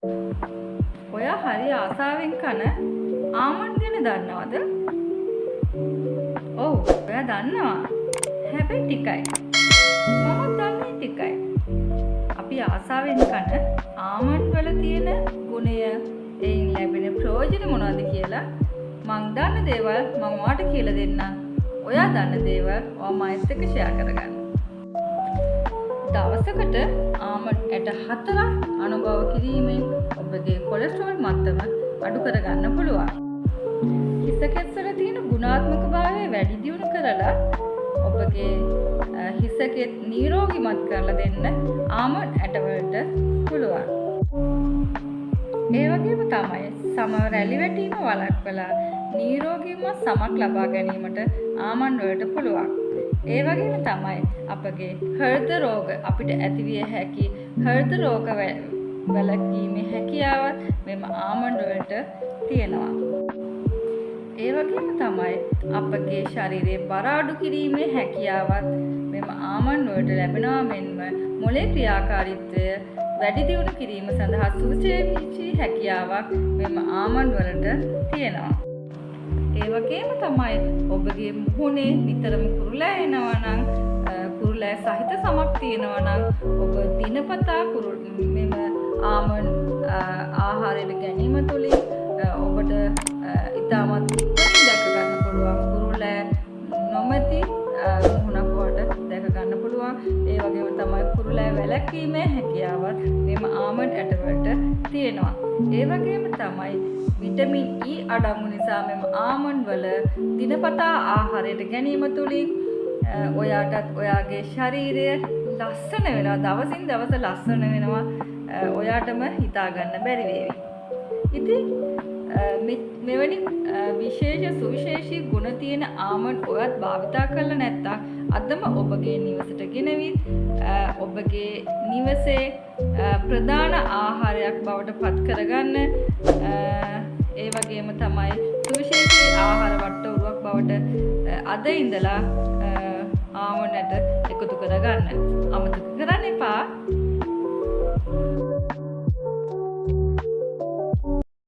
ඔයා හරි ආසාවෙන් කන ආමන්ඩ් ගැන දන්නවද? ඔව් ඔයා දන්නවා. හැබැයි ටිකයි. මමත් දන්නේ ටිකයි. අපි ආසාවෙන් කන ආමන්ඩ් වල තියෙන ගුණය, එයින් ලැබෙන ප්‍රයෝජන මොනවද කියලා මං දන්න දේවල් මම ඔයාට කියලා දෙන්නම්. ඔයා දන්න දේවල් ඔයා මයිත් එක්ක ෂෙයා කරගන්න. දවසකට ආමන්ඩ් ඇට 4ක් අනුභව කිරීමෙන් ඔබගේ කොලෙස්ටරෝල් මට්ටම අඩු කරගන්න පුළුවන්. හිස කෙස්වල තියෙන ගුණාත්මකභාවය වැඩි දියුණු කරලා ඔබගේ හිස කෙස් නිරෝගීමත් කරලා දෙන්න ආමන්ඩ් ඇට වලට පුළුවන්. ඒ වගේම තමයි සම රැලි වැටීම වළක්වලා නිරෝගීම සමක් ලබා ගැනීමට ආමන්ඩ් වලට පුළුවන්. ඒ වගේම තමයි අපගේ හෘද රෝග අපිට ඇතිවිය හැකි හෘද රෝග වැළකීමේ හැකියාවත් මෙම ආමන්ඩ් වලට තියෙනවා. ඒ වගේම තමයි අපගේ ශරීරයේ බර අඩු කිරීමේ හැකියාවත් මෙම ආමන්ඩ් වලට ලැබෙනවා. මෙන්ම මොළේ ක්‍රියාකාරීත්වය වැඩි දියුණු කිරීම සඳහා සුවිශේෂී හැකියාවක් මෙම ආමන්ඩ් වලට තියෙනවා. ඒ වගේම තමයි ඔබගේ මුහුණේ නිතරම කුරුලෑ එනවා නම් කුරුලෑ සහිත සමක් තියෙනවා නම් ඔබ දිනපතා මෙම ආමන්ඩ් ආහාරයට ගැනීම තුළින් ඔබට ඉතාමත් ඉක්මනින් දැක ගන්න පුළුවන් කුරුලෑ නොමැති මුහුණක් වට දැක ගන්න පුළුවන්. ඒ වගේම තමයි කුරුලෑ වැළැක්වීමේ හැකියාවත් මෙම ආමන්ඩ් ඇට වලට තියෙනවා. ඒ වගේම තමයි විටමින් E අඩංගු නිසා මෙම ආමන්ඩ් වල දිනපතා ආහාරයට ගැනීම තුළින් ඔයාටත් ඔයාගේ ශරීරය ලස්සන වෙනවා. දවසින් දවස ලස්සන වෙනවා. ඔයාටම හිතා ගන්න බැරි වේවි. ඉතින් මෙවැනි විශේෂ සුවිශේෂී ගුණ තියෙන ආමන්ඩ් ඔයත් භාවිතා කරලා නැත්නම් අදම ඔබගේ නිවසට ගෙනවිත් ඔබගේ නිවසේ ප්‍රධාන ආහාරයක් බවට පත් කරගන්න. ඒ වගේම තමයි සුවිශේෂී ආහාර වට්ටෝරුවක් බවට අද ඉඳලා ආමන්ඩ් එකතු කරගන්න. අමතක කරන්න එපා.